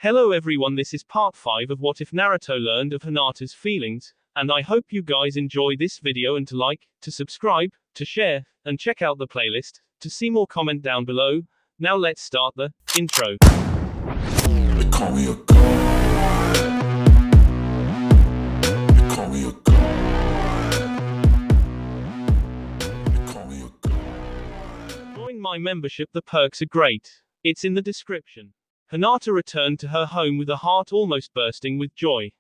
Hello everyone, this is part 5 of What If Naruto Learned of Hinata's Feelings, and I hope you guys enjoy this video and to like, to subscribe, to share, and check out the playlist, to see more comment down below. Now let's start the intro. They call me a god. They call me a god. They call me a god. Join my membership, the perks are great. It's in the description. Hinata returned to her home with a heart almost bursting with joy.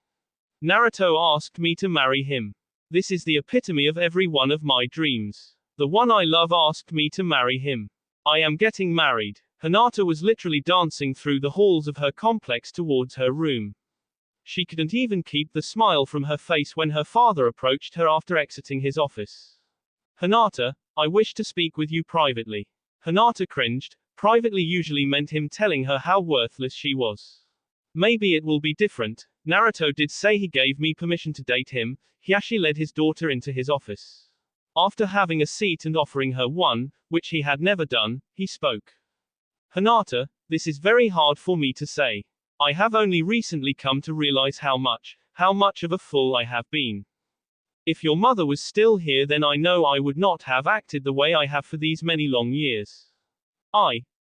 Naruto asked me to marry him. This is the epitome of every one of my dreams. The one I love asked me to marry him. I am getting married. Hinata was literally dancing through the halls of her complex towards her room. She couldn't even keep the smile from her face when her father approached her after exiting his office. Hinata, I wish to speak with you privately. Hinata cringed. Privately usually meant him telling her how worthless she was. Maybe it will be different. Naruto did say he gave me permission to date him. Hiashi led his daughter into his office. After having a seat and offering her one, which he had never done, he spoke. Hinata, this is very hard for me to say. I have only recently come to realize how much of a fool I have been. If your mother was still here, then I know I would not have acted the way I have for these many long years.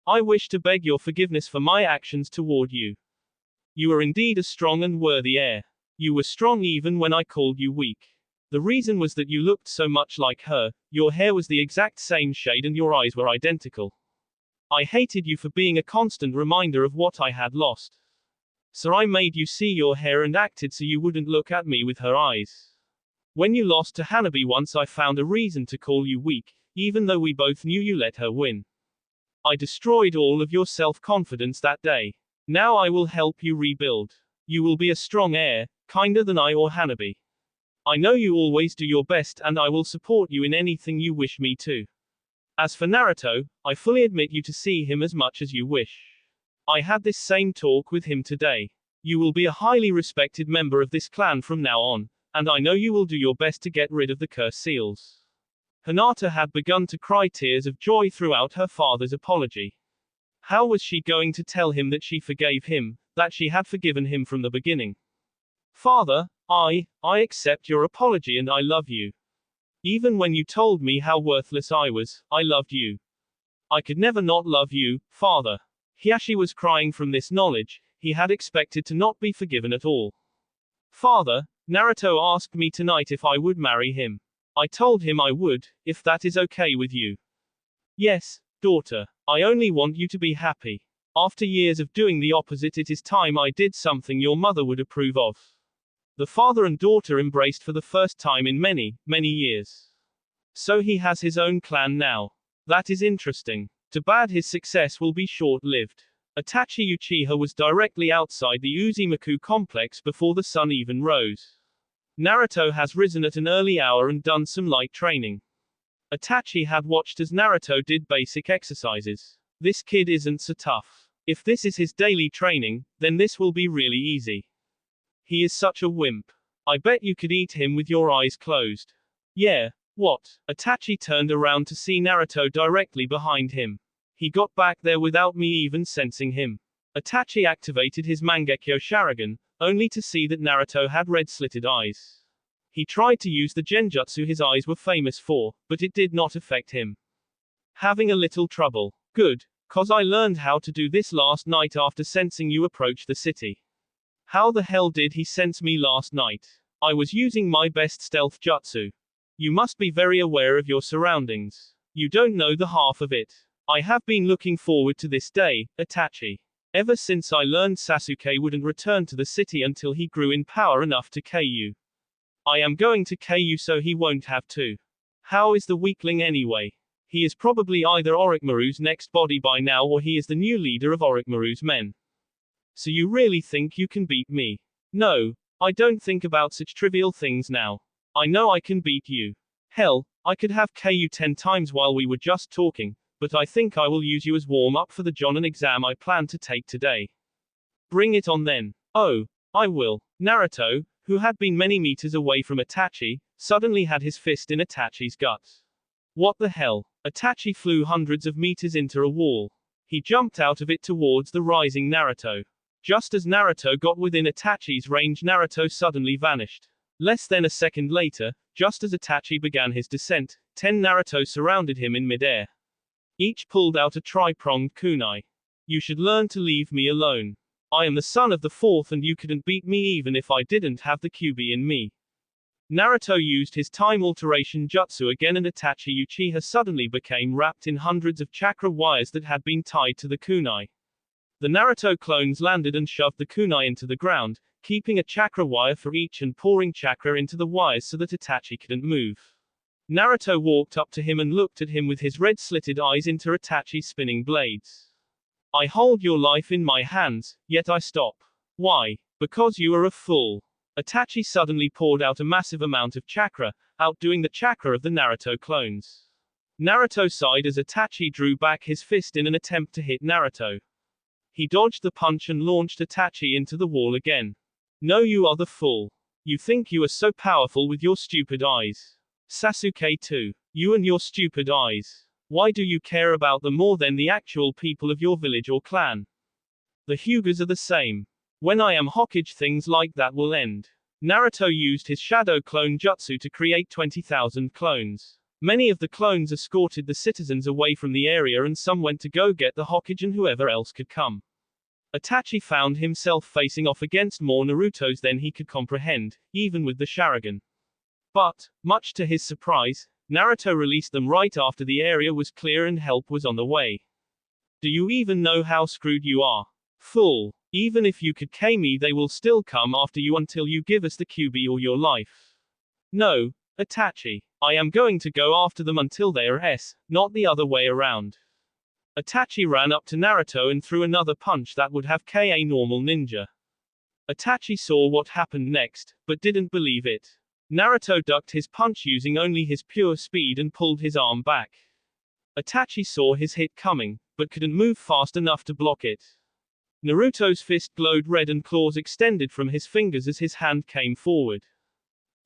I wish to beg your forgiveness for my actions toward you. You are indeed a strong and worthy heir. You were strong even when I called you weak. The reason was that you looked so much like her, your hair was the exact same shade and your eyes were identical. I hated you for being a constant reminder of what I had lost. So I made you see your hair and acted so you wouldn't look at me with her eyes. When you lost to Hanabi once, I found a reason to call you weak, even though we both knew you let her win. I destroyed all of your self-confidence that day. Now I will help you rebuild. You will be a strong heir, kinder than I or Hanabi. I know you always do your best and I will support you in anything you wish me to. As for Naruto, I fully admit you to see him as much as you wish. I had this same talk with him today. You will be a highly respected member of this clan from now on, and I know you will do your best to get rid of the curse seals. Hinata had begun to cry tears of joy throughout her father's apology. How was she going to tell him that she forgave him, that she had forgiven him from the beginning? Father, I accept your apology and I love you. Even when you told me how worthless I was, I loved you. I could never not love you, father. Hiashi was crying from this knowledge. He had expected to not be forgiven at all. Father, Naruto asked me tonight if I would marry him. I told him I would, if that is okay with you. Yes, daughter. I only want you to be happy. After years of doing the opposite, it is time I did something your mother would approve of. The father and daughter embraced for the first time in many, many years. So he has his own clan now. That is interesting. Too bad his success will be short-lived. Itachi Uchiha was directly outside the Uzumaki complex before the sun even rose. Naruto has risen at an early hour and done some light training. Itachi had watched as Naruto did basic exercises. This kid isn't so tough. If this is his daily training, then this will be really easy. He is such a wimp. I bet you could eat him with your eyes closed. Yeah, what? Itachi turned around to see Naruto directly behind him. He got back there without me even sensing him. Itachi activated his Mangekyo Sharingan, only to see that Naruto had red-slitted eyes. He tried to use the genjutsu his eyes were famous for, but it did not affect him. Having a little trouble. Good, cause I learned how to do this last night after sensing you approach the city. How the hell did he sense me last night? I was using my best stealth jutsu. You must be very aware of your surroundings. You don't know the half of it. I have been looking forward to this day, Itachi. Ever since I learned Sasuke wouldn't return to the city until he grew in power enough to KO. I am going to KO so he won't have to. How is the weakling anyway? He is probably either Orochimaru's next body by now or he is the new leader of Orochimaru's men. So you really think you can beat me? No, I don't think about such trivial things now. I know I can beat you. Hell, I could have KO 10 times while we were just talking, but I think I will use you as warm-up for the Jonin exam I plan to take today. Bring it on then. Oh, I will. Naruto, who had been many meters away from Itachi, suddenly had his fist in Itachi's guts. What the hell? Itachi flew hundreds of meters into a wall. He jumped out of it towards the rising Naruto. Just as Naruto got within Itachi's range, Naruto suddenly vanished. Less than a second later, just as Itachi began his descent, 10 Naruto surrounded him in midair. Each pulled out a tri-pronged kunai. You should learn to leave me alone. I am the son of the fourth and you couldn't beat me even if I didn't have the QB in me. Naruto used his time alteration jutsu again and Itachi Uchiha suddenly became wrapped in hundreds of chakra wires that had been tied to the kunai. The Naruto clones landed and shoved the kunai into the ground, keeping a chakra wire for each and pouring chakra into the wires so that Itachi couldn't move. Naruto walked up to him and looked at him with his red slitted eyes into Itachi's spinning blades. I hold your life in my hands, yet I stop. Why? Because you are a fool. Itachi suddenly poured out a massive amount of chakra, outdoing the chakra of the Naruto clones. Naruto sighed as Itachi drew back his fist in an attempt to hit Naruto. He dodged the punch and launched Itachi into the wall again. No, you are the fool. You think you are so powerful with your stupid eyes. Sasuke too. You and your stupid eyes. Why do you care about them more than the actual people of your village or clan? The Hyugas are the same. When I am Hokage, things like that will end. Naruto used his shadow clone jutsu to create 20,000 clones. Many of the clones escorted the citizens away from the area and some went to go get the Hokage and whoever else could come. Itachi found himself facing off against more Narutos than he could comprehend, even with the Sharingan. But, much to his surprise, Naruto released them right after the area was clear and help was on the way. Do you even know how screwed you are? Fool. Even if you could K me, they will still come after you until you give us the QB or your life. No, Itachi. I am going to go after them until they are S, not the other way around. Itachi ran up to Naruto and threw another punch that would have KO a normal ninja. Itachi saw what happened next, but didn't believe it. Naruto ducked his punch using only his pure speed and pulled his arm back. Itachi saw his hit coming, but couldn't move fast enough to block it. Naruto's fist glowed red and claws extended from his fingers as his hand came forward.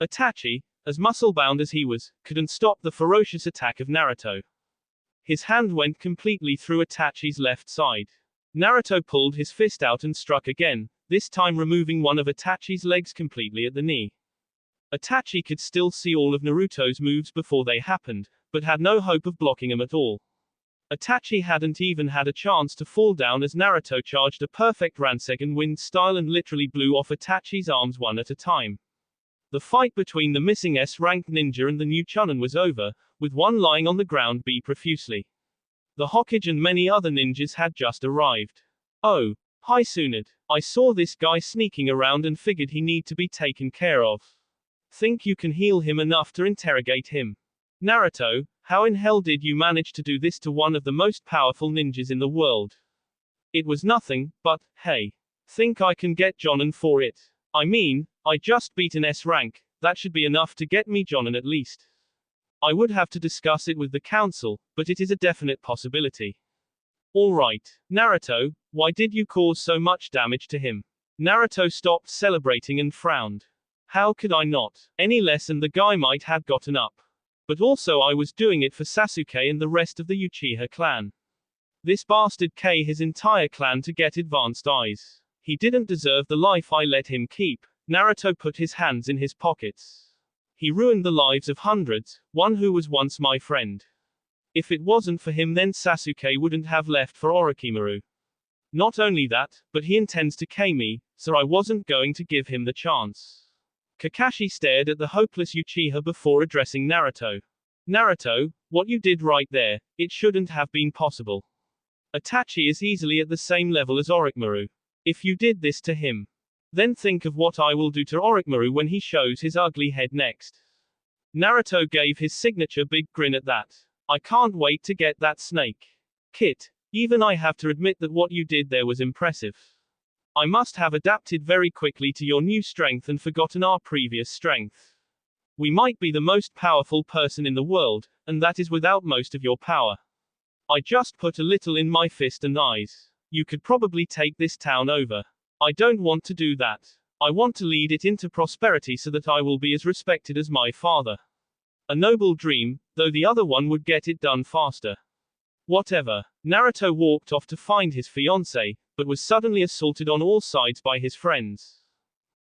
Itachi, as muscle-bound as he was, couldn't stop the ferocious attack of Naruto. His hand went completely through Itachi's left side. Naruto pulled his fist out and struck again, this time removing one of Itachi's legs completely at the knee. Itachi could still see all of Naruto's moves before they happened, but had no hope of blocking them at all. Itachi hadn't even had a chance to fall down as Naruto charged a perfect Rasengan wind style and literally blew off Itachi's arms one at a time. The fight between the missing S-rank ninja and the new Chunin was over, with one lying on the ground bleeding profusely. The Hokage and many other ninjas had just arrived. Oh, hi Tsunade. I saw this guy sneaking around and figured he need to be taken care of. Think you can heal him enough to interrogate him? Naruto, how in hell did you manage to do this to one of the most powerful ninjas in the world? It was nothing, but, hey. Think I can get Jonin for it? I mean, I just beat an S rank, that should be enough to get me Jonin at least. I would have to discuss it with the council, but it is a definite possibility. Alright, Naruto, why did you cause so much damage to him? Naruto stopped celebrating and frowned. How could I not? Any less and the guy might have gotten up. But also I was doing it for Sasuke and the rest of the Uchiha clan. This bastard K his entire clan to get advanced eyes. He didn't deserve the life I let him keep. Naruto put his hands in his pockets. He ruined the lives of hundreds, one who was once my friend. If it wasn't for him then Sasuke wouldn't have left for Orochimaru. Not only that, but he intends to K me, so I wasn't going to give him the chance. Kakashi stared at the hopeless Uchiha before addressing Naruto. Naruto, what you did right there, it shouldn't have been possible. Itachi is easily at the same level as Orochimaru. If you did this to him, then think of what I will do to Orochimaru when he shows his ugly head next. Naruto gave his signature big grin at that. I can't wait to get that snake. Kit, even I have to admit that what you did there was impressive. I must have adapted very quickly to your new strength and forgotten our previous strength. We might be the most powerful person in the world, and that is without most of your power. I just put a little in my fist and eyes. You could probably take this town over. I don't want to do that. I want to lead it into prosperity so that I will be as respected as my father. A noble dream, though the other one would get it done faster. Whatever. Naruto walked off to find his fiancée, but was suddenly assaulted on all sides by his friends.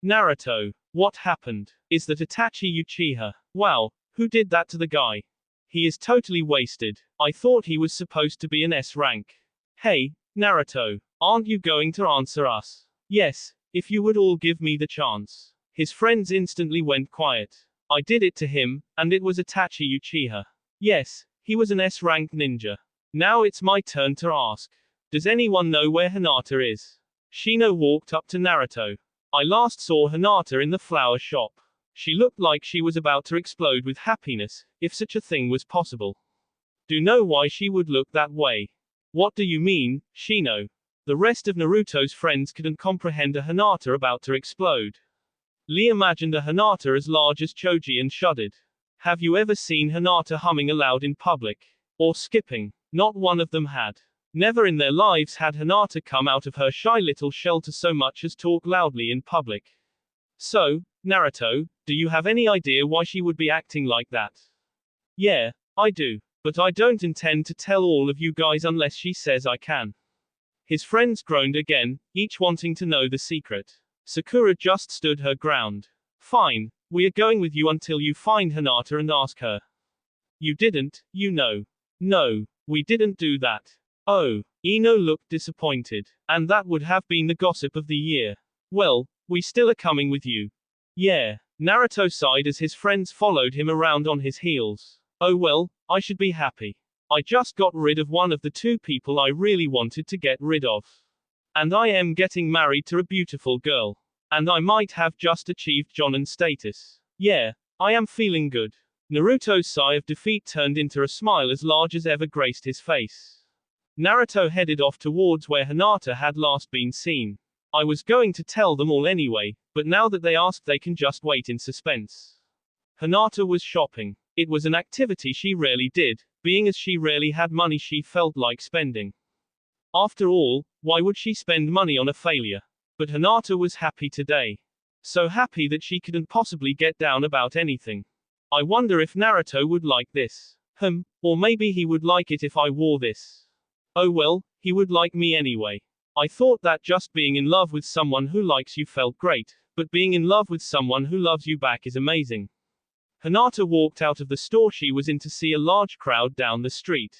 Naruto. What happened? Is that Itachi Uchiha? Wow, who did that to the guy? He is totally wasted. I thought he was supposed to be an S rank. Hey, Naruto, aren't you going to answer us? Yes, if you would all give me the chance. His friends instantly went quiet. I did it to him, and it was Itachi Uchiha. Yes, he was an S rank ninja. Now it's my turn to ask. Does anyone know where Hinata is? Shino walked up to Naruto. I last saw Hinata in the flower shop. She looked like she was about to explode with happiness, if such a thing was possible. Do know why she would look that way? What do you mean, Shino? The rest of Naruto's friends couldn't comprehend a Hinata about to explode. Lee imagined a Hinata as large as Choji and shuddered. Have you ever seen Hinata humming aloud in public? Or skipping? Not one of them had. Never in their lives had Hinata come out of her shy little shelter so much as talk loudly in public. So, Naruto, do you have any idea why she would be acting like that? Yeah, I do. But I don't intend to tell all of you guys unless she says I can. His friends groaned again, each wanting to know the secret. Sakura just stood her ground. Fine, we are going with you until you find Hinata and ask her. You didn't, you know. No, we didn't do that. Oh, Ino looked disappointed. And that would have been the gossip of the year. Well, we still are coming with you. Yeah. Naruto sighed as his friends followed him around on his heels. Oh well, I should be happy. I just got rid of one of the two people I really wanted to get rid of. And I am getting married to a beautiful girl. And I might have just achieved Jonin status. Yeah, I am feeling good. Naruto's sigh of defeat turned into a smile as large as ever graced his face. Naruto headed off towards where Hinata had last been seen. I was going to tell them all anyway, but now that they asked they can just wait in suspense. Hinata was shopping. It was an activity she rarely did, being as she rarely had money she felt like spending. After all, why would she spend money on a failure? But Hinata was happy today. So happy that she couldn't possibly get down about anything. I wonder if Naruto would like this. Or maybe he would like it if I wore this. Oh well, he would like me anyway. I thought that just being in love with someone who likes you felt great, but being in love with someone who loves you back is amazing. Hinata walked out of the store she was in to see a large crowd down the street.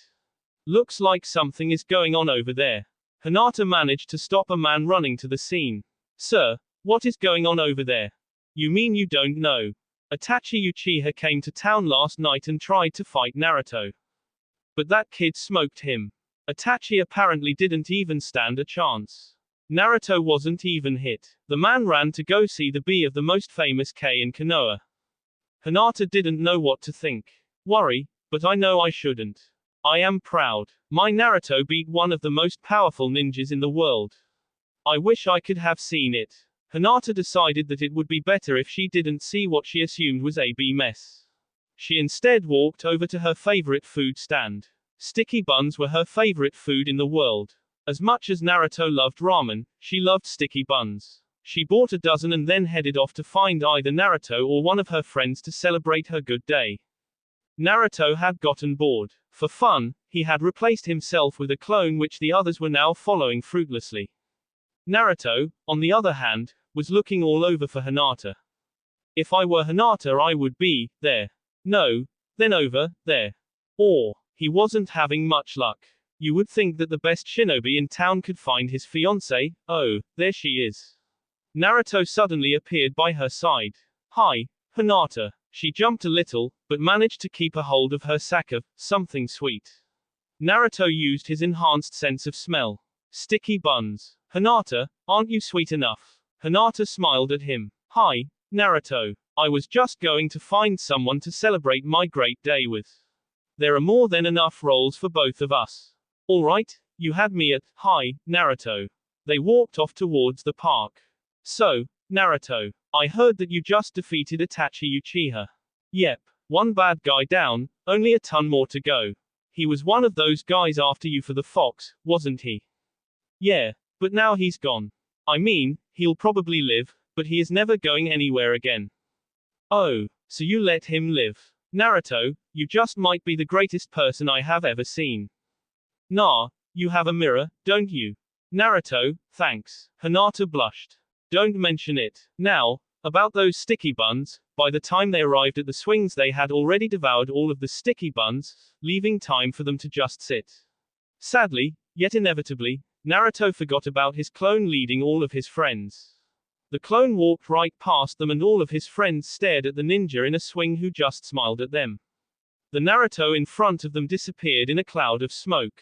Looks like something is going on over there. Hinata managed to stop a man running to the scene. Sir, what is going on over there? You mean you don't know? Itachi Uchiha came to town last night and tried to fight Naruto. But that kid smoked him. Itachi apparently didn't even stand a chance. Naruto wasn't even hit. The man ran to go see the bee of the most famous K in Konoha. Hinata didn't know what to think. Worry, but I know I shouldn't. I am proud. My Naruto beat one of the most powerful ninjas in the world. I wish I could have seen it. Hinata decided that it would be better if she didn't see what she assumed was a B mess. She instead walked over to her favorite food stand. Sticky buns were her favorite food in the world. As much as Naruto loved ramen, she loved sticky buns. She bought a dozen and then headed off to find either Naruto or one of her friends to celebrate her good day. Naruto had gotten bored. For fun, he had replaced himself with a clone which the others were now following fruitlessly. Naruto, on the other hand, was looking all over for Hinata. If I were Hinata I would be there. No, then over there. Or, he wasn't having much luck. You would think that the best shinobi in town could find his fiancée. Oh, there she is. Naruto suddenly appeared by her side. Hi, Hinata. She jumped a little, but managed to keep a hold of her sack of something sweet. Naruto used his enhanced sense of smell. Sticky buns. Hinata, aren't you sweet enough? Hinata smiled at him. Hi, Naruto. I was just going to find someone to celebrate my great day with. There are more than enough roles for both of us. Alright, you had me at, hi, Naruto. They walked off towards the park. So, Naruto, I heard that you just defeated Itachi Uchiha. Yep, one bad guy down, only a ton more to go. He was one of those guys after you for the fox, wasn't he? Yeah, but now he's gone. I mean, he'll probably live, but he is never going anywhere again. Oh, so you let him live. Naruto, you just might be the greatest person I have ever seen. Nah, you have a mirror, don't you? Naruto, thanks. Hinata blushed. Don't mention it. Now, about those sticky buns, by the time they arrived at the swings they had already devoured all of the sticky buns, leaving time for them to just sit. Sadly, yet inevitably, Naruto forgot about his clone leading all of his friends. The clone walked right past them and all of his friends stared at the ninja in a swing who just smiled at them. The Naruto in front of them disappeared in a cloud of smoke.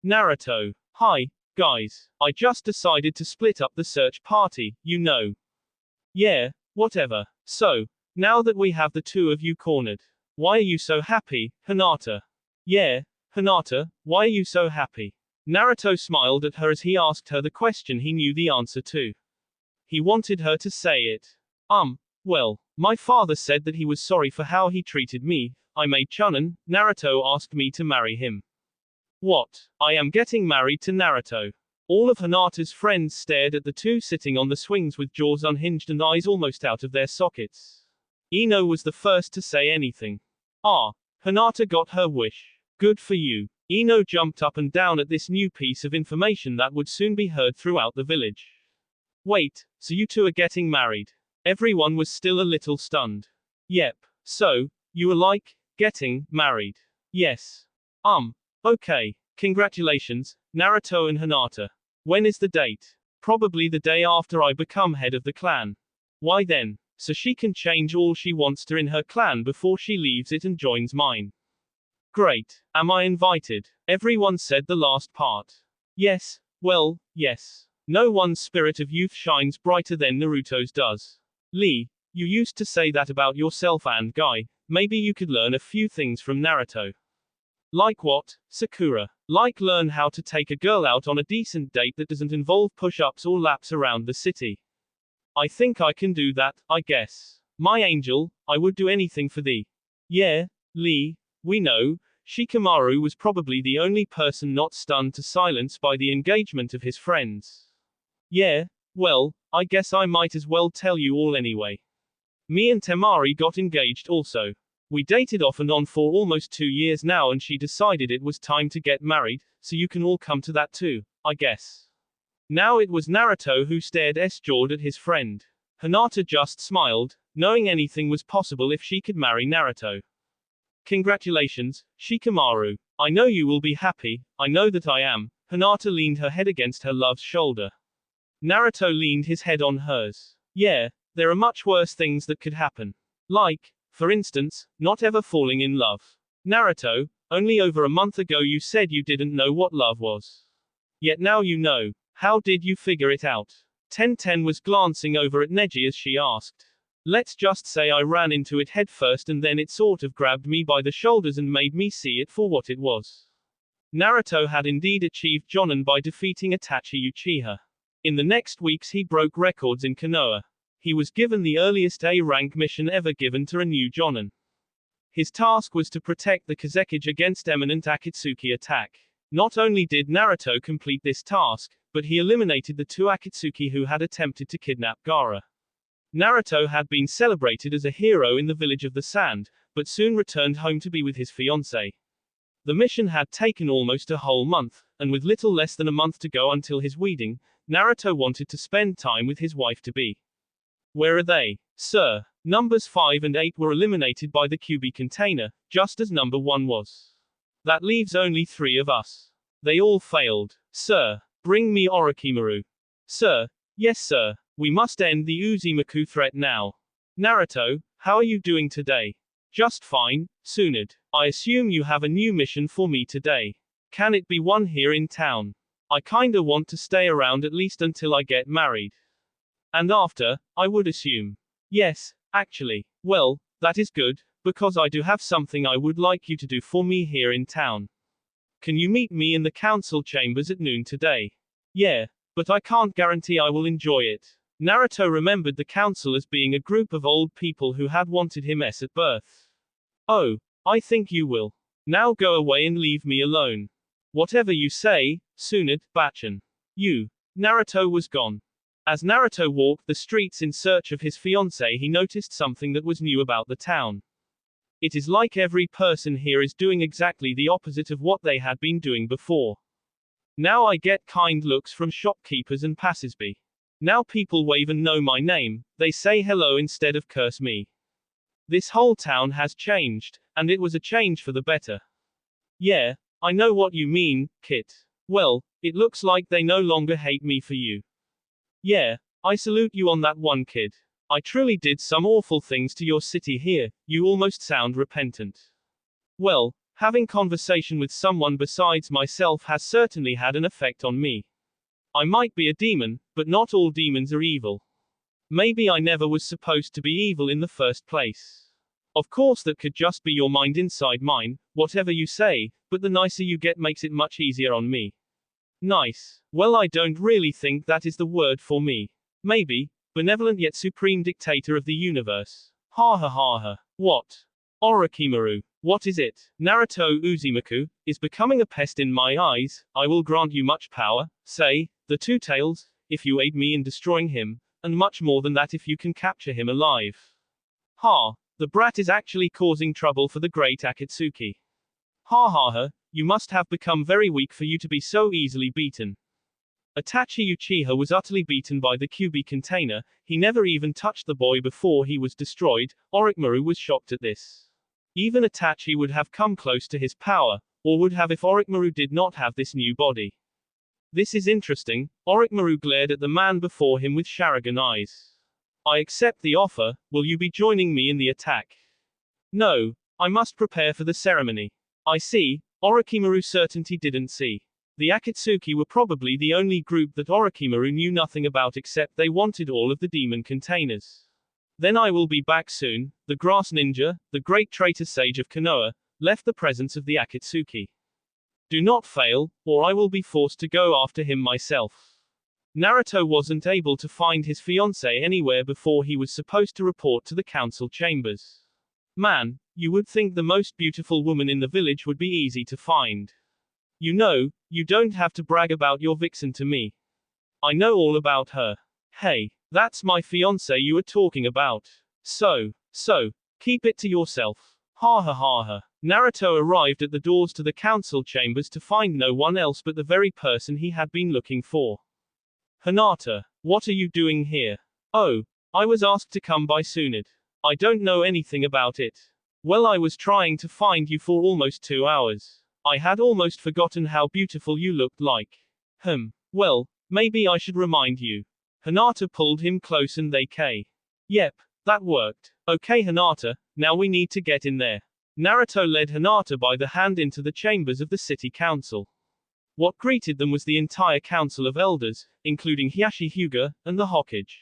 Naruto. Hi, guys. I just decided to split up the search party, you know. Yeah, whatever. So, now that we have the two of you cornered, why are you so happy, Hinata? Yeah, Hinata, why are you so happy? Naruto smiled at her as he asked her the question he knew the answer to. He wanted her to say it. Well, my father said that he was sorry for how he treated me. I made Chunin. Naruto asked me to marry him. What? I am getting married to Naruto. All of Hinata's friends stared at the two sitting on the swings with jaws unhinged and eyes almost out of their sockets. Ino was the first to say anything. Ah, Hinata got her wish. Good for you. Ino jumped up and down at this new piece of information that would soon be heard throughout the village. Wait, so you two are getting married? Everyone was still a little stunned. Yep. So, you are like, getting married. Yes. Okay. Congratulations, Naruto and Hinata. When is the date? Probably the day after I become head of the clan. Why then? So she can change all she wants to in her clan before she leaves it and joins mine. Great. Am I invited? Everyone said the last part. Yes, well, yes. No one's spirit of youth shines brighter than Naruto's does. Lee, you used to say that about yourself and Guy, maybe you could learn a few things from Naruto. Like what, Sakura? Like learn how to take a girl out on a decent date that doesn't involve push-ups or laps around the city. I think I can do that, I guess. My angel, I would do anything for thee. Yeah, Lee, we know. Shikamaru was probably the only person not stunned to silence by the engagement of his friends. Yeah, well, I guess I might as well tell you all anyway. Me and Temari got engaged also. We dated off and on for almost 2 years now and she decided it was time to get married, so you can all come to that too, I guess. Now it was Naruto who stared s-jawed at his friend. Hinata just smiled, knowing anything was possible if she could marry Naruto. Congratulations, Shikamaru. I know you will be happy, I know that I am. Hinata leaned her head against her love's shoulder. Naruto leaned his head on hers. Yeah, there are much worse things that could happen. Like, for instance, not ever falling in love. Naruto, only over a month ago you said you didn't know what love was. Yet now you know. How did you figure it out? Tenten was glancing over at Neji as she asked. Let's just say I ran into it headfirst and then it sort of grabbed me by the shoulders and made me see it for what it was. Naruto had indeed achieved Jonin by defeating Itachi Uchiha. In the next weeks he broke records in Konoha. He was given the earliest A-rank mission ever given to a new Jonin. His task was to protect the Kazekage against imminent Akatsuki attack. Not only did Naruto complete this task, but he eliminated the 2 Akatsuki who had attempted to kidnap Gaara. Naruto had been celebrated as a hero in the village of the Sand, but soon returned home to be with his fiancée. The mission had taken almost a whole month, and with little less than a month to go until his wedding, Naruto wanted to spend time with his wife-to-be. Where are they? Sir. Numbers 5 and 8 were eliminated by the QB container, just as number 1 was. That leaves only 3 of us. They all failed. Sir. Bring me Orochimaru. Sir. Yes sir. We must end the Uzumaki threat now. Naruto, how are you doing today? Just fine, Tsunade. I assume you have a new mission for me today. Can it be one here in town? I kinda want to stay around at least until I get married. And after, I would assume. Yes, actually. Well, that is good, because I do have something I would like you to do for me here in town. Can you meet me in the council chambers at noon today? Yeah, but I can't guarantee I will enjoy it. Naruto remembered the council as being a group of old people who had wanted him at birth. Oh, I think you will. Now go away and leave me alone. Whatever you say, Tsunade, Bachan. You. Naruto was gone. As Naruto walked the streets in search of his fiancée he noticed something that was new about the town. It is like every person here is doing exactly the opposite of what they had been doing before. Now I get kind looks from shopkeepers and passersby. Now people wave and know my name, they say hello instead of curse me. This whole town has changed, and it was a change for the better. Yeah, I know what you mean, Kit. Well, it looks like they no longer hate me for you. Yeah, I salute you on that one, kid. I truly did some awful things to your city here, you almost sound repentant. Well, having conversation with someone besides myself has certainly had an effect on me. I might be a demon, but not all demons are evil. Maybe I never was supposed to be evil in the first place. Of course that could just be your mind inside mine, whatever you say, but the nicer you get makes it much easier on me. Nice. Well, I don't really think that is the word for me. Maybe, benevolent yet supreme dictator of the universe. Ha ha ha ha. What? Orochimaru. What is it? Naruto Uzumaki is becoming a pest in my eyes. I will grant you much power, say, the Two Tails, if you aid me in destroying him, and much more than that if you can capture him alive. Ha, the brat is actually causing trouble for the great Akatsuki. Ha ha ha, you must have become very weak for you to be so easily beaten. Itachi Uchiha was utterly beaten by the QB container, he never even touched the boy before he was destroyed. Orochimaru was shocked at this. Even Itachi would have come close to his power, or would have if Orochimaru did not have this new body. This is interesting. Orochimaru glared at the man before him with Sharingan eyes. I accept the offer, will you be joining me in the attack? No, I must prepare for the ceremony. I see, Orochimaru certainly didn't see. The Akatsuki were probably the only group that Orochimaru knew nothing about except they wanted all of the demon containers. Then I will be back soon. The grass ninja, the great traitor sage of Konoha, left the presence of the Akatsuki. Do not fail, or I will be forced to go after him myself. Naruto wasn't able to find his fiancée anywhere before he was supposed to report to the council chambers. Man, you would think the most beautiful woman in the village would be easy to find. You know, you don't have to brag about your vixen to me. I know all about her. Hey, that's my fiancée you are talking about. So, keep it to yourself. Ha ha ha ha. Naruto arrived at the doors to the council chambers to find no one else but the very person he had been looking for. Hinata, what are you doing here? Oh, I was asked to come by Tsunade. I don't know anything about it. Well, I was trying to find you for almost 2 hours. I had almost forgotten how beautiful you looked like. Well, maybe I should remind you. Hinata pulled him close and Yep, that worked. Okay Hinata, now we need to get in there. Naruto led Hinata by the hand into the chambers of the city council. What greeted them was the entire council of elders, including Hiyashi Hyuga, and the Hokage.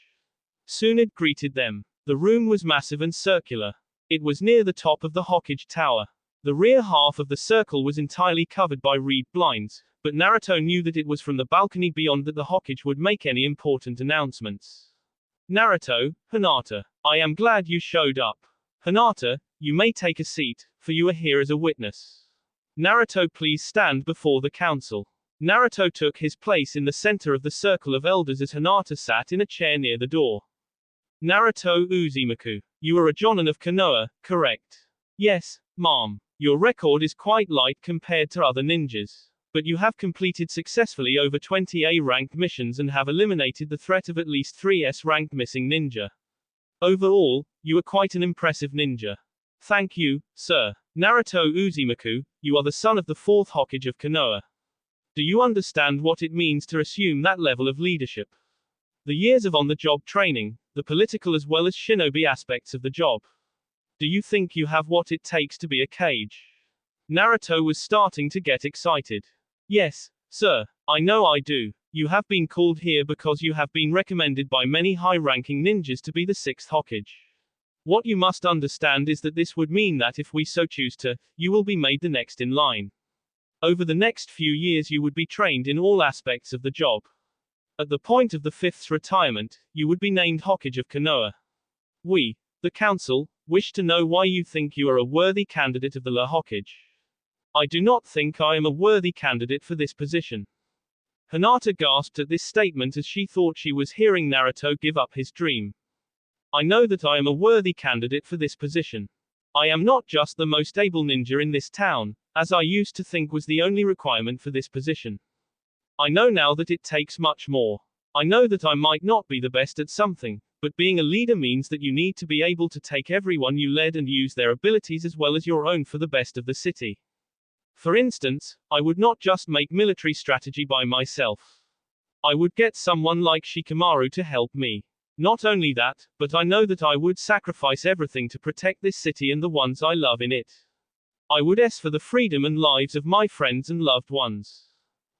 Tsunade greeted them. The room was massive and circular. It was near the top of the Hokage tower. The rear half of the circle was entirely covered by reed blinds, but Naruto knew that it was from the balcony beyond that the Hokage would make any important announcements. Naruto, Hinata, I am glad you showed up. Hinata, you may take a seat, for you are here as a witness. Naruto, please stand before the council. Naruto took his place in the center of the circle of elders as Hinata sat in a chair near the door. Naruto Uzumaki, you are a Jonin of Konoha, correct? Yes, ma'am. Your record is quite light compared to other ninjas. But you have completed successfully over 20 A-ranked missions and have eliminated the threat of at least 3 S-ranked missing ninja. Overall, you are quite an impressive ninja. Thank you, sir. Naruto Uzumaki, you are the son of the 4th Hokage of Konoha. Do you understand what it means to assume that level of leadership? The years of on-the-job training, the political as well as shinobi aspects of the job. Do you think you have what it takes to be a Kage? Naruto was starting to get excited. Yes, sir, I know I do. You have been called here because you have been recommended by many high-ranking ninjas to be the 6th Hokage. What you must understand is that this would mean that if we so choose to, you will be made the next in line. Over the next few years you would be trained in all aspects of the job. At the point of the 5th's retirement, you would be named Hokage of Konoha. We, the council, wish to know why you think you are a worthy candidate of the Hokage. I do not think I am a worthy candidate for this position. Hinata gasped at this statement as she thought she was hearing Naruto give up his dream. I know that I am a worthy candidate for this position. I am not just the most able ninja in this town, as I used to think was the only requirement for this position. I know now that it takes much more. I know that I might not be the best at something, but being a leader means that you need to be able to take everyone you led and use their abilities as well as your own for the best of the city. For instance, I would not just make military strategy by myself. I would get someone like Shikamaru to help me. Not only that, but I know that I would sacrifice everything to protect this city and the ones I love in it. I would ask for the freedom and lives of my friends and loved ones.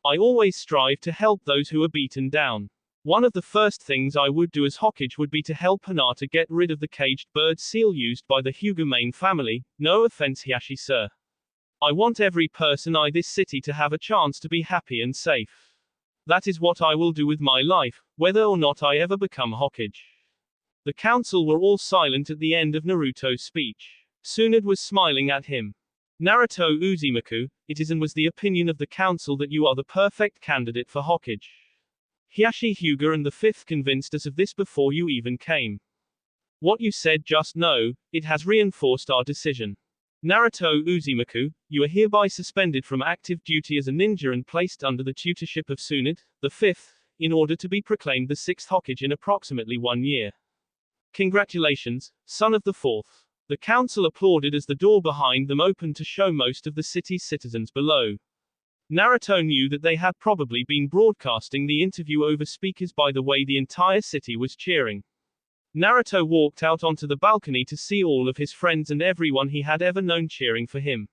I always strive to help those who are beaten down. One of the first things I would do as Hokage would be to help Hinata get rid of the caged bird seal used by the Hyuga main family. No offense, Hiashi sir. I want every person in this city to have a chance to be happy and safe. That is what I will do with my life, whether or not I ever become Hokage. The council were all silent at the end of Naruto's speech. Tsunade was smiling at him. Naruto Uzumaki, it is and was the opinion of the council that you are the perfect candidate for Hokage. Hiashi Hyuga and the fifth convinced us of this before you even came. What you said just now, it has reinforced our decision. Naruto Uzumaki, you are hereby suspended from active duty as a ninja and placed under the tutorship of Tsunade, the fifth, in order to be proclaimed the sixth Hokage in approximately 1 year. Congratulations, son of the fourth. The council applauded as the door behind them opened to show most of the city's citizens below. Naruto knew that they had probably been broadcasting the interview over speakers by the way the entire city was cheering. Naruto walked out onto the balcony to see all of his friends and everyone he had ever known cheering for him.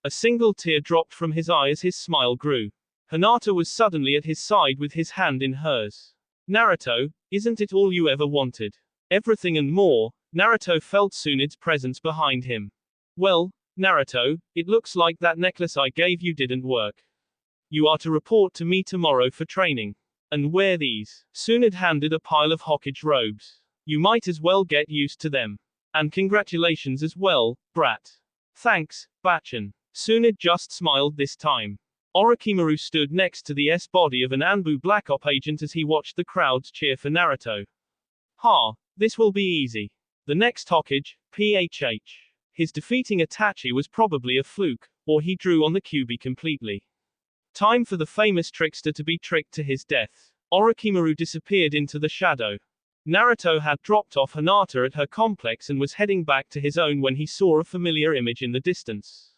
A single tear dropped from his eye as his smile grew. Hinata was suddenly at his side with his hand in hers. Naruto, isn't it all you ever wanted? Everything and more. Naruto felt Tsunade's presence behind him. Well, Naruto, it looks like that necklace I gave you didn't work. You are to report to me tomorrow for training. And wear these. Tsunade handed a pile of Hokage robes. You might as well get used to them. And congratulations as well, brat. Thanks, Bachan. Tsunade just smiled this time. Orochimaru stood next to the S-body of an Anbu Black Op agent as he watched the crowds cheer for Naruto. Ha, this will be easy. The next Hokage, PHH. His defeating Itachi was probably a fluke, or he drew on the QB completely. Time for the famous trickster to be tricked to his death. Orochimaru disappeared into the shadow. Naruto had dropped off Hinata at her complex and was heading back to his own when he saw a familiar image in the distance.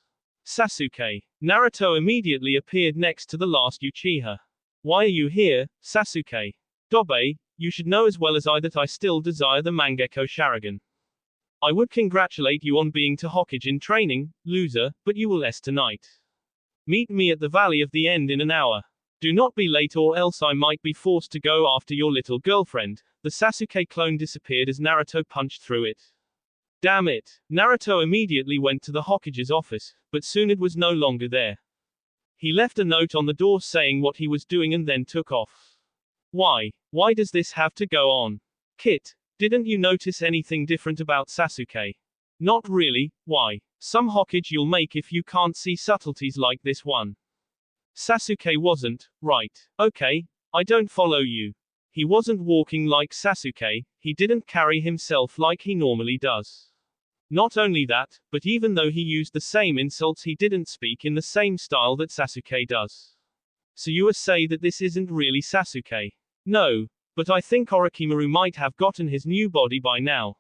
Sasuke. Naruto immediately appeared next to the last Uchiha. Why are you here, Sasuke? Dobe, you should know as well as I that I still desire the Mangekyo Sharingan. I would congratulate you on being to Hokage in training, loser, but you will tonight. Meet me at the Valley of the End in an hour. Do not be late or else I might be forced to go after your little girlfriend. The Sasuke clone disappeared as Naruto punched through it. Damn it. Naruto immediately went to the Hokage's office, but Tsunade was no longer there. He left a note on the door saying what he was doing and then took off. Why? Why does this have to go on? Kit, didn't you notice anything different about Sasuke? Not really, why? Some Hokage you'll make if you can't see subtleties like this one. Sasuke wasn't, right? Okay, I don't follow you. He wasn't walking like Sasuke, he didn't carry himself like he normally does. Not only that, but even though he used the same insults he didn't speak in the same style that Sasuke does. So you say that this isn't really Sasuke? No, but I think Orochimaru might have gotten his new body by now.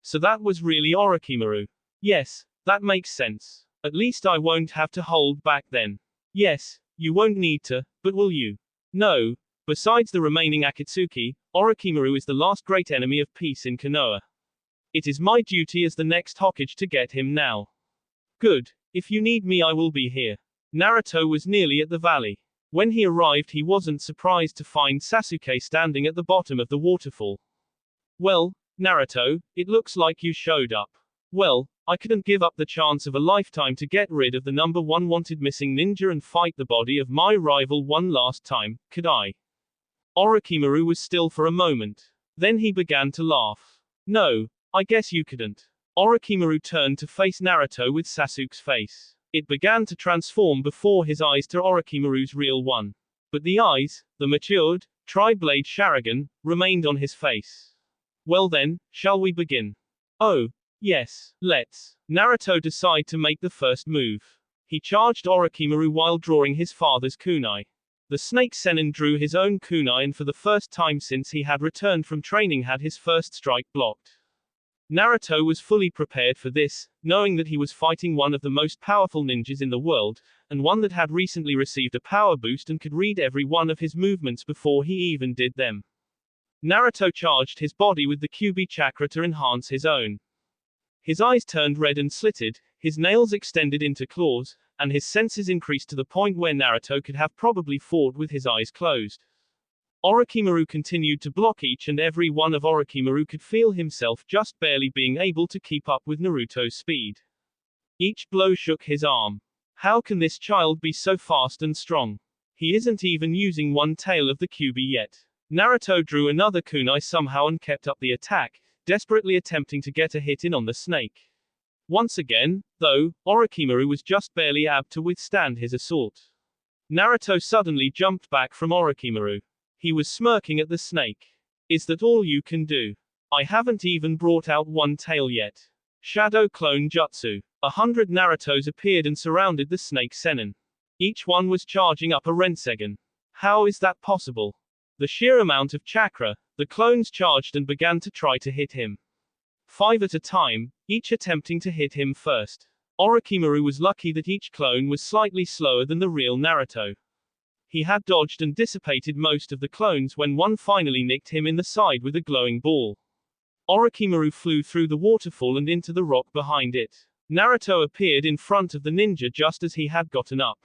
So that was really Orochimaru. Yes, that makes sense. At least I won't have to hold back then. Yes, you won't need to, but will you? No. Besides the remaining Akatsuki, Orochimaru is the last great enemy of peace in Konoha. It is my duty as the next Hokage to get him now. Good. If you need me I will be here. Naruto was nearly at the valley. When he arrived he wasn't surprised to find Sasuke standing at the bottom of the waterfall. Well, Naruto, it looks like you showed up. Well, I couldn't give up the chance of a lifetime to get rid of the number one wanted missing ninja and fight the body of my rival one last time, could I? Orochimaru was still for a moment. Then he began to laugh. No, I guess you couldn't. Orochimaru turned to face Naruto with Sasuke's face. It began to transform before his eyes to Orochimaru's real one. But the eyes, the matured, tri-blade Sharingan, remained on his face. Well then, shall we begin? Oh, Yes, let's. Naruto decided to make the first move. He charged Orochimaru while drawing his father's kunai. The snake Sennin drew his own kunai and for the first time since he had returned from training had his first strike blocked. Naruto was fully prepared for this, knowing that he was fighting one of the most powerful ninjas in the world, and one that had recently received a power boost and could read every one of his movements before he even did them. Naruto charged his body with the Kyuubi chakra to enhance his own. His eyes turned red and slitted, his nails extended into claws, and his senses increased to the point where Naruto could have probably fought with his eyes closed. Orochimaru continued to block each and every one of Orochimaru could feel himself just barely being able to keep up with Naruto's speed. Each blow shook his arm. How can this child be so fast and strong? He isn't even using one tail of the Kyuubi yet. Naruto drew another kunai somehow and kept up the attack, desperately attempting to get a hit in on the snake. Once again, though, Orochimaru was just barely able to withstand his assault. Naruto suddenly jumped back from Orochimaru. He was smirking at the snake. Is that all you can do? I haven't even brought out one tail yet. Shadow Clone Jutsu. 100 Narutos appeared and surrounded the snake Sennin. Each one was charging up a Rensegan. How is that possible? The sheer amount of chakra, the clones charged and began to try to hit him. 5 at a time, each attempting to hit him first. Orochimaru was lucky that each clone was slightly slower than the real Naruto. He had dodged and dissipated most of the clones when one finally nicked him in the side with a glowing ball. Orochimaru flew through the waterfall and into the rock behind it. Naruto appeared in front of the ninja just as he had gotten up.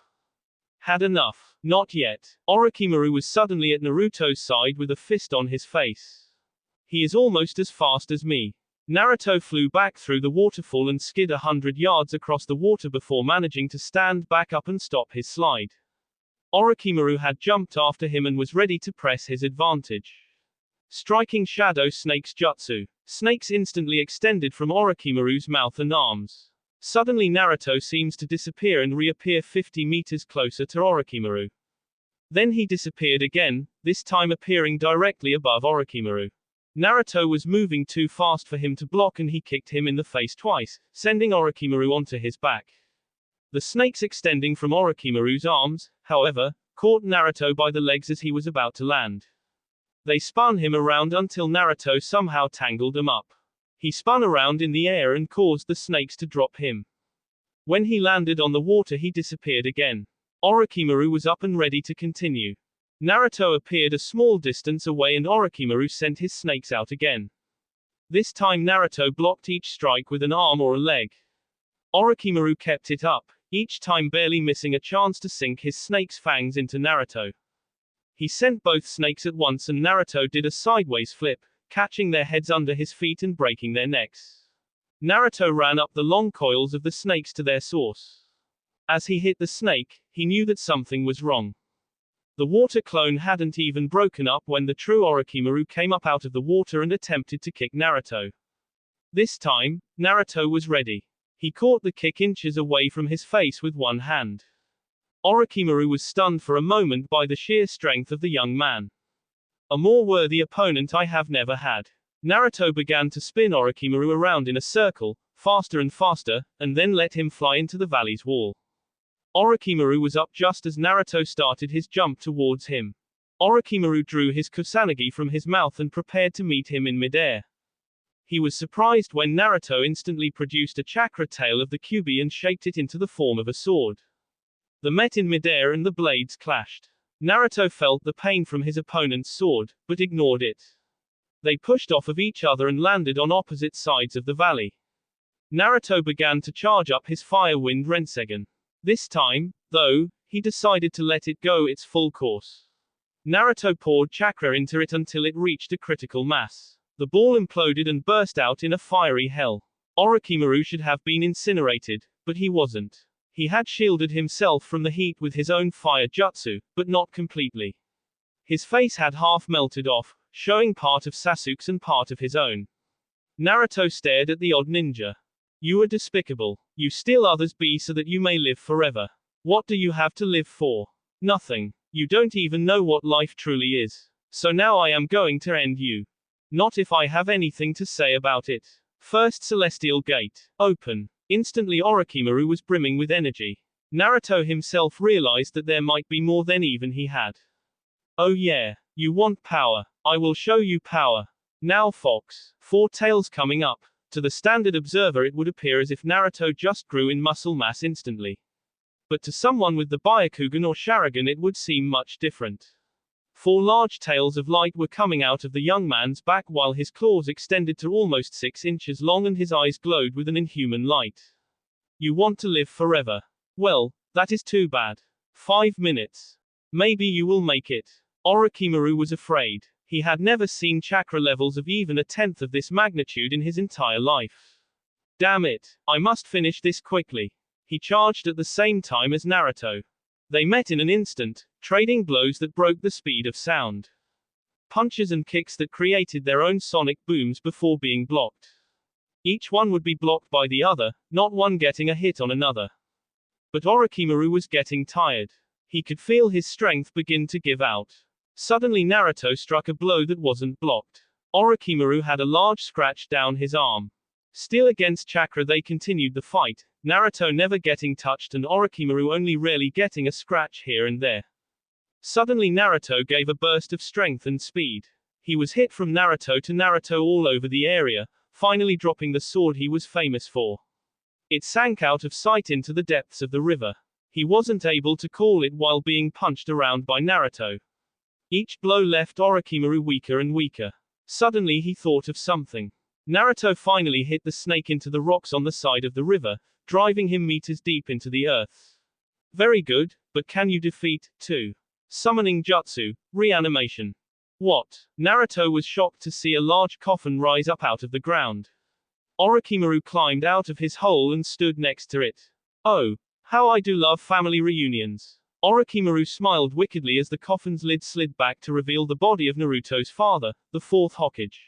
Had enough? Not yet. Orochimaru was suddenly at Naruto's side with a fist on his face. He is almost as fast as me. Naruto flew back through the waterfall and skid 100 yards across the water before managing to stand back up and stop his slide. Orochimaru had jumped after him and was ready to press his advantage. Striking Shadow Snake's jutsu. Snakes instantly extended from Orochimaru's mouth and arms. Suddenly Naruto seems to disappear and reappear 50 meters closer to Orochimaru. Then he disappeared again, this time appearing directly above Orochimaru. Naruto was moving too fast for him to block and he kicked him in the face twice, sending Orochimaru onto his back. The snakes extending from Orochimaru's arms, however, caught Naruto by the legs as he was about to land. They spun him around until Naruto somehow tangled them up. He spun around in the air and caused the snakes to drop him. When he landed on the water he disappeared again. Orochimaru was up and ready to continue. Naruto appeared a small distance away and Orochimaru sent his snakes out again. This time Naruto blocked each strike with an arm or a leg. Orochimaru kept it up, each time barely missing a chance to sink his snake's fangs into Naruto. He sent both snakes at once and Naruto did a sideways flip, catching their heads under his feet and breaking their necks. Naruto ran up the long coils of the snakes to their source. As he hit the snake, he knew that something was wrong. The water clone hadn't even broken up when the true Orochimaru came up out of the water and attempted to kick Naruto. This time, Naruto was ready. He caught the kick inches away from his face with one hand. Orochimaru was stunned for a moment by the sheer strength of the young man. A more worthy opponent I have never had. Naruto began to spin Orochimaru around in a circle, faster and faster, and then let him fly into the valley's wall. Orochimaru was up just as Naruto started his jump towards him. Orochimaru drew his Kusanagi from his mouth and prepared to meet him in midair. He was surprised when Naruto instantly produced a chakra tail of the Kyuubi and shaped it into the form of a sword. They met in midair and the blades clashed. Naruto felt the pain from his opponent's sword, but ignored it. They pushed off of each other and landed on opposite sides of the valley. Naruto began to charge up his Fire Wind Rensegan. This time, though, he decided to let it go its full course. Naruto poured chakra into it until it reached a critical mass. The ball imploded and burst out in a fiery hell. Orochimaru should have been incinerated, but he wasn't. He had shielded himself from the heat with his own fire jutsu, but not completely. His face had half melted off, showing part of Sasuke's and part of his own. Naruto stared at the odd ninja. You are despicable. You steal others' be so that you may live forever. What do you have to live for? Nothing. You don't even know what life truly is. So now I am going to end you. Not if I have anything to say about it. First celestial gate. Open. Instantly Orochimaru was brimming with energy. Naruto himself realized that there might be more than even he had. Oh yeah. You want power. I will show you power. Now Fox. Four tails coming up. To the standard observer it would appear as if Naruto just grew in muscle mass instantly. But to someone with the Byakugan or Sharingan it would seem much different. Four large tails of light were coming out of the young man's back while his claws extended to almost 6 inches long and his eyes glowed with an inhuman light. You want to live forever. Well, that is too bad. 5 minutes. Maybe you will make it. Orochimaru was afraid. He had never seen chakra levels of even a tenth of this magnitude in his entire life. Damn it, I must finish this quickly. He charged at the same time as Naruto. They met in an instant, trading blows that broke the speed of sound. Punches and kicks that created their own sonic booms before being blocked. Each one would be blocked by the other, not one getting a hit on another. But Orochimaru was getting tired. He could feel his strength begin to give out. Suddenly Naruto struck a blow that wasn't blocked. Orochimaru had a large scratch down his arm. Still against chakra they continued the fight, Naruto never getting touched and Orochimaru only rarely getting a scratch here and there. Suddenly Naruto gave a burst of strength and speed. He was hit from Naruto to Naruto all over the area, finally dropping the sword he was famous for. It sank out of sight into the depths of the river. He wasn't able to call it while being punched around by Naruto. Each blow left Orochimaru weaker and weaker. Suddenly he thought of something. Naruto finally hit the snake into the rocks on the side of the river, driving him meters deep into the earth. Very good, but can you defeat, 2. Summoning Jutsu, reanimation. What? Naruto was shocked to see a large coffin rise up out of the ground. Orochimaru climbed out of his hole and stood next to it. Oh, how I do love family reunions. Orochimaru smiled wickedly as the coffin's lid slid back to reveal the body of Naruto's father, the fourth Hokage.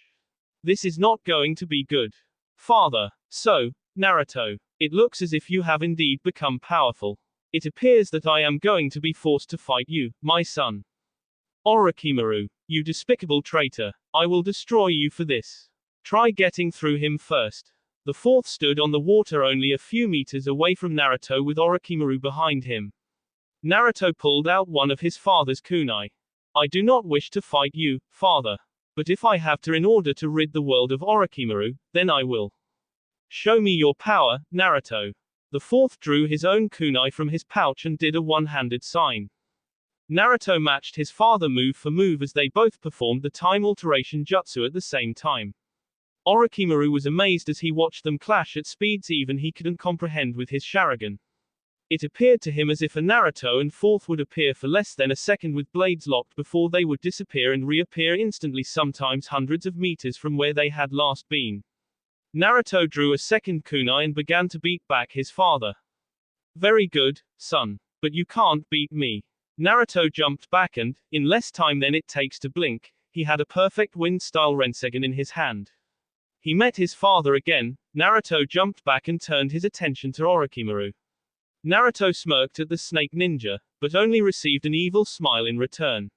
This is not going to be good. Father. So, Naruto. It looks as if you have indeed become powerful. It appears that I am going to be forced to fight you, my son. Orochimaru. You despicable traitor. I will destroy you for this. Try getting through him first. The fourth stood on the water only a few meters away from Naruto with Orochimaru behind him. Naruto pulled out one of his father's kunai. I do not wish to fight you, father. But if I have to in order to rid the world of Orochimaru, then I will. Show me your power, Naruto. The fourth drew his own kunai from his pouch and did a one-handed sign. Naruto matched his father move for move as they both performed the time alteration jutsu at the same time. Orochimaru was amazed as he watched them clash at speeds even he couldn't comprehend with his Sharingan. It appeared to him as if a Naruto and fourth would appear for less than a second with blades locked before they would disappear and reappear instantly, sometimes hundreds of meters from where they had last been. Naruto drew a second kunai and began to beat back his father. Very good, son. But you can't beat me. Naruto jumped back and, in less time than it takes to blink, he had a perfect wind-style Rensegan in his hand. He met his father again. Naruto jumped back and turned his attention to Orochimaru. Naruto smirked at the snake ninja, but only received an evil smile in return.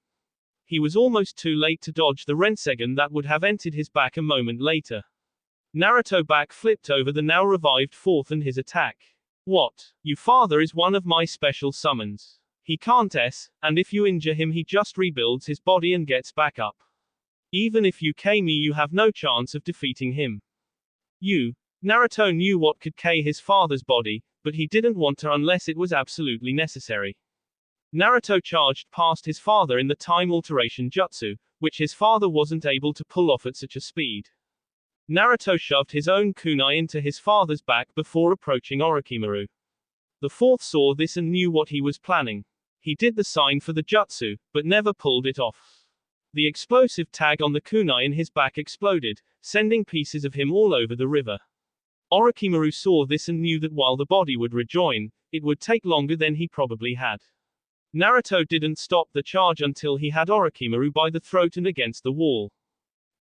He was almost too late to dodge the Rensegan that would have entered his back a moment later. Naruto back-flipped over the now revived fourth and his attack. What? Your father is one of my special summons. He can't and if you injure him he just rebuilds his body and gets back up. Even if you K me you have no chance of defeating him. Naruto knew what could K his father's body, but he didn't want to unless it was absolutely necessary. Naruto charged past his father in the time alteration jutsu, which his father wasn't able to pull off at such a speed. Naruto shoved his own kunai into his father's back before approaching Orochimaru. The fourth saw this and knew what he was planning. He did the sign for the jutsu, but never pulled it off. The explosive tag on the kunai in his back exploded, sending pieces of him all over the river. Orochimaru saw this and knew that while the body would rejoin, it would take longer than he probably had. Naruto didn't stop the charge until he had Orochimaru by the throat and against the wall.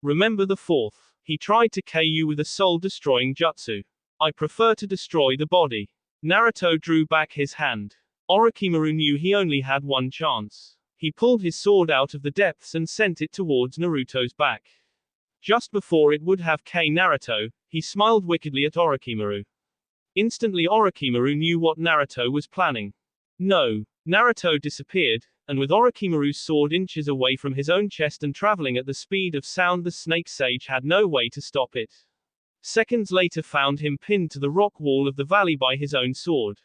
Remember the fourth. He tried to KO with a soul-destroying jutsu. I prefer to destroy the body. Naruto drew back his hand. Orochimaru knew he only had one chance. He pulled his sword out of the depths and sent it towards Naruto's back. Just before it would have killed Naruto, he smiled wickedly at Orochimaru. Instantly Orochimaru knew what Naruto was planning. No. Naruto disappeared, and with Orochimaru's sword inches away from his own chest and traveling at the speed of sound, the snake sage had no way to stop it. Seconds later found him pinned to the rock wall of the valley by his own sword.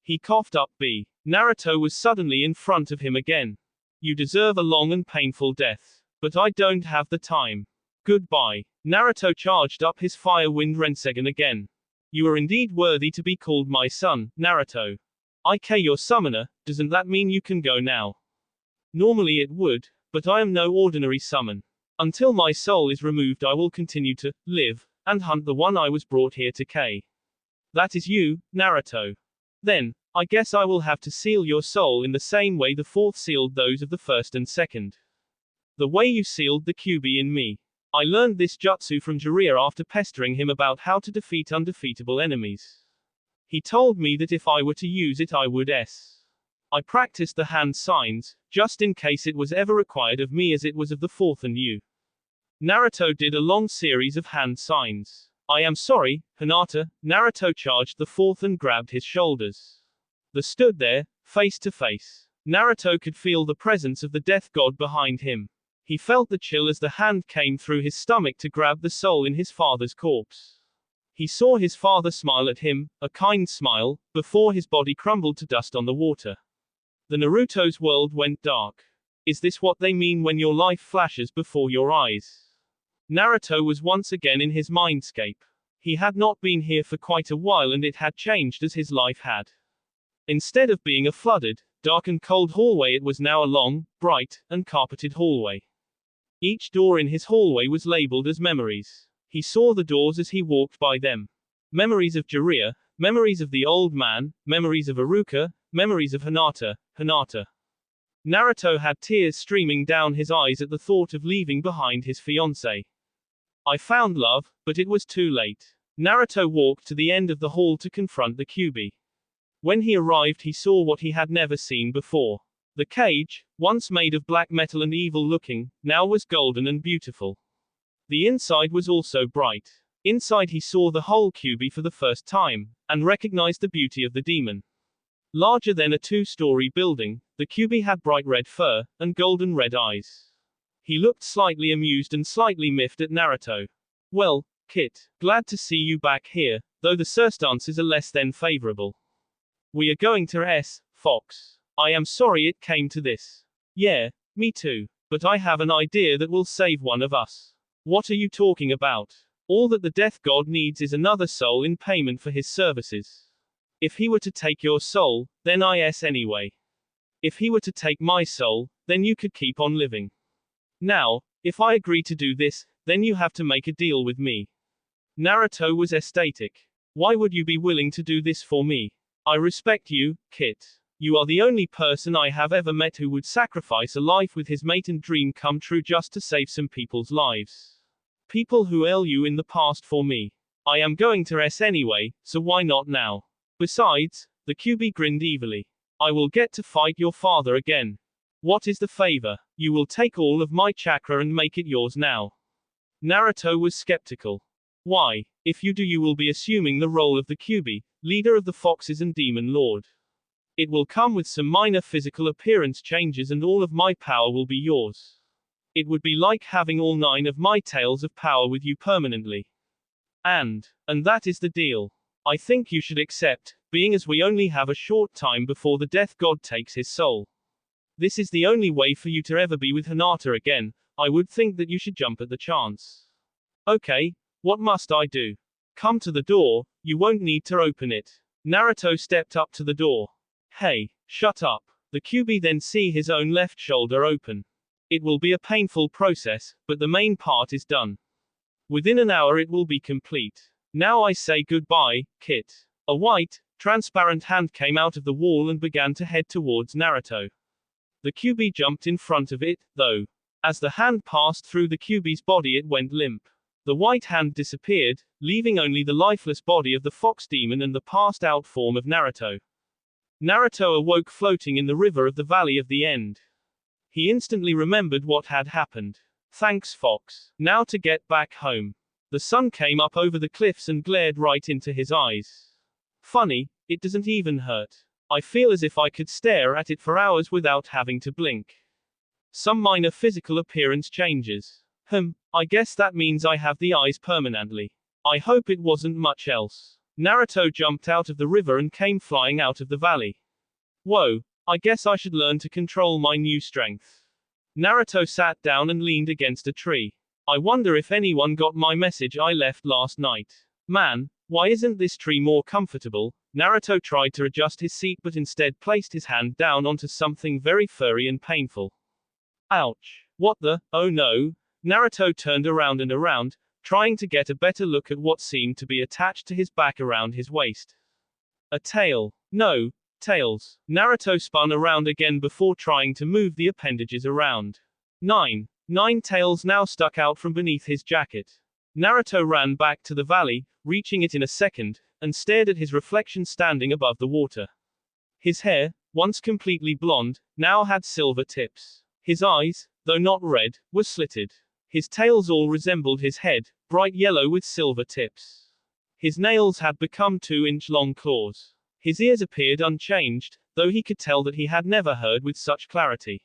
He coughed up B. Naruto was suddenly in front of him again. You deserve a long and painful death. But I don't have the time. Goodbye. Naruto charged up his fire wind Rensegan again. You are indeed worthy to be called my son, Naruto. IK your summoner, doesn't that mean you can go now? Normally it would, but I am no ordinary summon. Until my soul is removed I will continue to live, and hunt the one I was brought here to kill. That is you, Naruto. Then, I guess I will have to seal your soul in the same way the fourth sealed those of the first and second. The way you sealed the Kyuubi in me. I learned this jutsu from Jiraiya after pestering him about how to defeat undefeatable enemies. He told me that if I were to use it I would I practiced the hand signs, just in case it was ever required of me as it was of the fourth and you. Naruto did a long series of hand signs. I am sorry, Hinata. Naruto charged the fourth and grabbed his shoulders. They stood there, face to face. Naruto could feel the presence of the death god behind him. He felt the chill as the hand came through his stomach to grab the soul in his father's corpse. He saw his father smile at him, a kind smile, before his body crumbled to dust on the water. The Naruto's world went dark. Is this what they mean when your life flashes before your eyes? Naruto was once again in his mindscape. He had not been here for quite a while and it had changed as his life had. Instead of being a flooded, dark and cold hallway it was now a long, bright, and carpeted hallway. Each door in his hallway was labeled as memories. He saw the doors as he walked by them. Memories of Jiraiya, memories of the old man, memories of Iruka, memories of Hinata. Naruto had tears streaming down his eyes at the thought of leaving behind his fiancée. I found love, but it was too late. Naruto walked to the end of the hall to confront the Kyuubi. When he arrived he saw what he had never seen before. The cage, once made of black metal and evil-looking, now was golden and beautiful. The inside was also bright. Inside he saw the whole Kyuubi for the first time, and recognized the beauty of the demon. Larger than a two-story building, the Kyuubi had bright red fur, and golden red eyes. He looked slightly amused and slightly miffed at Naruto. Well, Kit, glad to see you back here, though the circumstances are less than favorable. We are going to Fox. I am sorry it came to this. Yeah, me too. But I have an idea that will save one of us. What are you talking about? All that the death god needs is another soul in payment for his services. If he were to take your soul, then anyway. If he were to take my soul, then you could keep on living. Now, if I agree to do this, then you have to make a deal with me. Naruto was ecstatic. Why would you be willing to do this for me? I respect you, Kit. You are the only person I have ever met who would sacrifice a life with his mate and dream come true just to save some people's lives. People who owe you in the past for me. I am going to anyway, so why not now? Besides, the Kyuubi grinned evilly. I will get to fight your father again. What is the favor? You will take all of my chakra and make it yours now. Naruto was skeptical. Why? If you do you will be assuming the role of the Kyuubi, leader of the foxes and demon lord. It will come with some minor physical appearance changes and all of my power will be yours. It would be like having all 9 of my tails of power with you permanently. And that is the deal. I think you should accept, being as we only have a short time before the death god takes his soul. This is the only way for you to ever be with Hinata again. I would think that you should jump at the chance. Okay, what must I do? Come to the door, you won't need to open it. Naruto stepped up to the door. Hey, shut up. The Kyuubi then see his own left shoulder open. It will be a painful process, but the main part is done. Within an hour it will be complete. Now I say goodbye, Kit. A white, transparent hand came out of the wall and began to head towards Naruto. The Kyuubi jumped in front of it, though. As the hand passed through the Kyuubi's body it went limp. The white hand disappeared, leaving only the lifeless body of the fox demon and the passed-out form of Naruto. Naruto awoke floating in the river of the Valley of the End. He instantly remembered what had happened. Thanks, Fox. Now to get back home. The sun came up over the cliffs and glared right into his eyes. Funny, it doesn't even hurt. I feel as if I could stare at it for hours without having to blink. Some minor physical appearance changes. I guess that means I have the eyes permanently. I hope it wasn't much else. Naruto jumped out of the river and came flying out of the valley. Whoa, I guess I should learn to control my new strength. Naruto sat down and leaned against a tree. I wonder if anyone got my message I left last night. Man, why isn't this tree more comfortable? Naruto tried to adjust his seat but instead placed his hand down onto something very furry and painful. Ouch. What the? Oh no. Naruto turned around and around, trying to get a better look at what seemed to be attached to his back around his waist. A tail. No. Tails. Naruto spun around again before trying to move the appendages around. 9 tails now stuck out from beneath his jacket. Naruto ran back to the valley, reaching it in a second, and stared at his reflection standing above the water. His hair, once completely blonde, now had silver tips. His eyes, though not red, were slitted. His tails all resembled his head, bright yellow with silver tips. His nails had become 2-inch-long claws. His ears appeared unchanged, though he could tell that he had never heard with such clarity.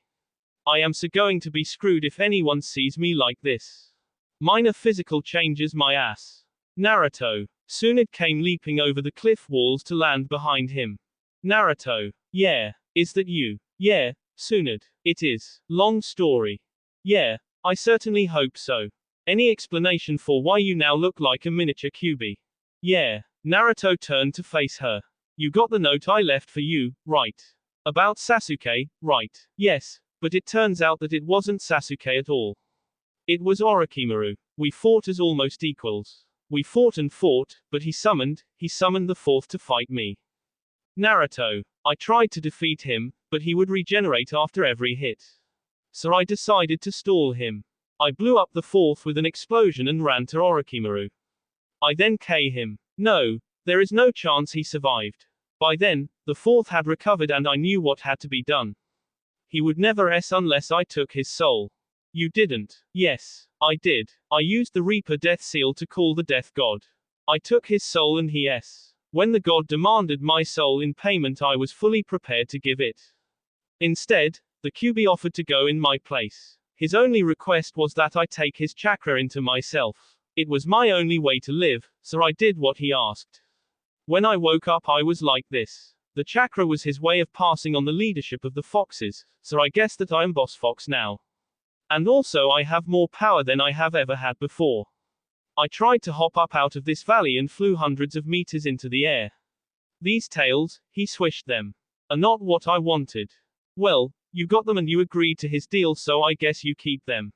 I am so going to be screwed if anyone sees me like this. Minor physical changes my ass. Naruto. Tsunade came leaping over the cliff walls to land behind him. Naruto. Yeah. Is that you? Yeah, Tsunade. It is. Long story. Yeah, I certainly hope so. Any explanation for why you now look like a miniature Kyuubi? Yeah. Naruto turned to face her. You got the note I left for you, right? About Sasuke, right? Yes, but it turns out that it wasn't Sasuke at all. It was Orochimaru. We fought as almost equals. We fought and fought, but he summoned the fourth to fight me. Naruto. I tried to defeat him, but he would regenerate after every hit. So I decided to stall him. I blew up the fourth with an explosion and ran to Orochimaru. I then K him. No, there is no chance he survived. By then, the fourth had recovered and I knew what had to be done. He would never unless I took his soul. You didn't. Yes, I did. I used the Reaper Death Seal to call the Death God. I took his soul and he When the god demanded my soul in payment I was fully prepared to give it. Instead, the Kyuubi offered to go in my place. His only request was that I take his chakra into myself. It was my only way to live, so I did what he asked. When I woke up I was like this. The chakra was his way of passing on the leadership of the foxes, so I guess that I am Boss Fox now. And also I have more power than I have ever had before. I tried to hop up out of this valley and flew hundreds of meters into the air. These tails, he swished them, are not what I wanted. Well, you got them and you agreed to his deal so I guess you keep them.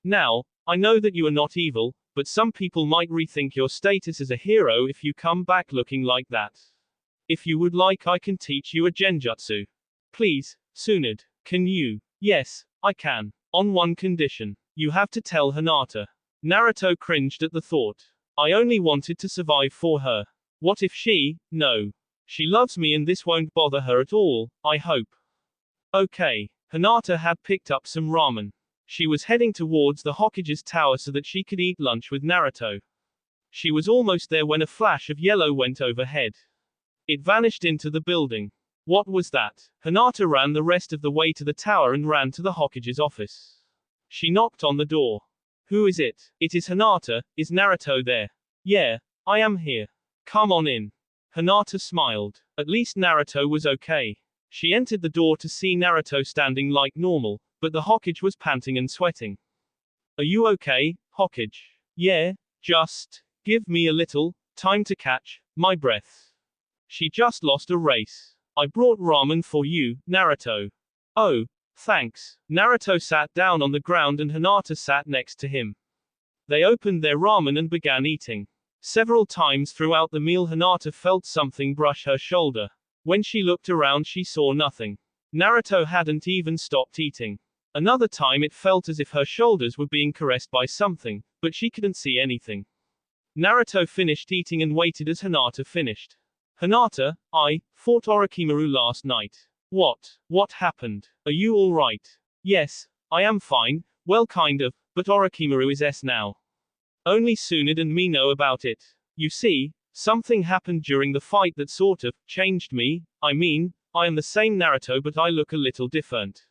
Now, I know that you are not evil, but some people might rethink your status as a hero if you come back looking like that. If you would like I can teach you a genjutsu. Please, Tsunade, can you? Yes, I can. On one condition. You have to tell Hinata. Naruto cringed at the thought. I only wanted to survive for her. What if no. She loves me and this won't bother her at all, I hope. Okay. Hinata had picked up some ramen. She was heading towards the Hokage's tower so that she could eat lunch with Naruto. She was almost there when a flash of yellow went overhead. It vanished into the building. What was that? Hinata ran the rest of the way to the tower and ran to the Hokage's office. She knocked on the door. Who is it? It is Hinata. Is Naruto there? Yeah, I am here. Come on in. Hinata smiled. At least Naruto was okay. She entered the door to see Naruto standing like normal, but the Hokage was panting and sweating. Are you okay, Hokage? Yeah, just give me a little time to catch my breath. She just lost a race. I brought ramen for you, Naruto. Oh, thanks. Naruto sat down on the ground and Hinata sat next to him. They opened their ramen and began eating. Several times throughout the meal Hinata felt something brush her shoulder. When she looked around she saw nothing. Naruto hadn't even stopped eating. Another time it felt as if her shoulders were being caressed by something, but she couldn't see anything. Naruto finished eating and waited as Hinata finished. Hinata, I fought Orochimaru last night. What happened? Are you alright? Yes, I am fine, well kind of, But Orochimaru is S now. Only Tsunade and me know about it. You see, something happened during the fight that sort of changed me. I mean, I am the same Naruto but I look a little different.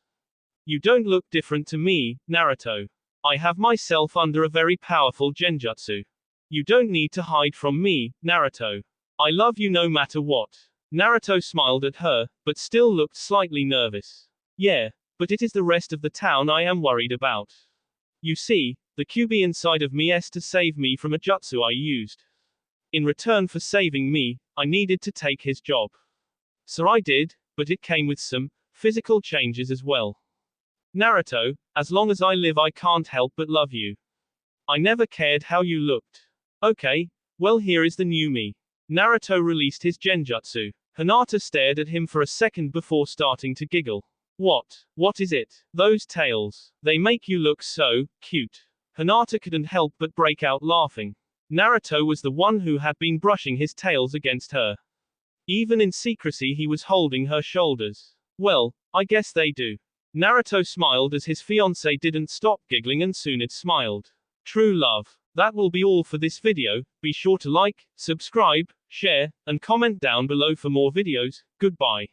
You don't look different to me, Naruto. I have myself under a very powerful genjutsu. You don't need to hide from me, Naruto. I love you no matter what. Naruto smiled at her, but still looked slightly nervous. Yeah, but it is the rest of the town I am worried about. You see, the QB inside of me has to save me from a jutsu I used. In return for saving me, I needed to take his job. So I did, but it came with some physical changes as well. Naruto, as long as I live I can't help but love you. I never cared how you looked. Okay, well here is the new me. Naruto released his genjutsu. Hinata stared at him for a second before starting to giggle. What is it? Those tails. They make you look so cute. Hinata couldn't help but break out laughing. Naruto was the one who had been brushing his tails against her. Even in secrecy he was holding her shoulders. Well, I guess they do. Naruto smiled as his fiancée didn't stop giggling and Tsunade smiled. True love. That will be all for this video. Be sure to like, subscribe, share, and comment down below for more videos. Goodbye.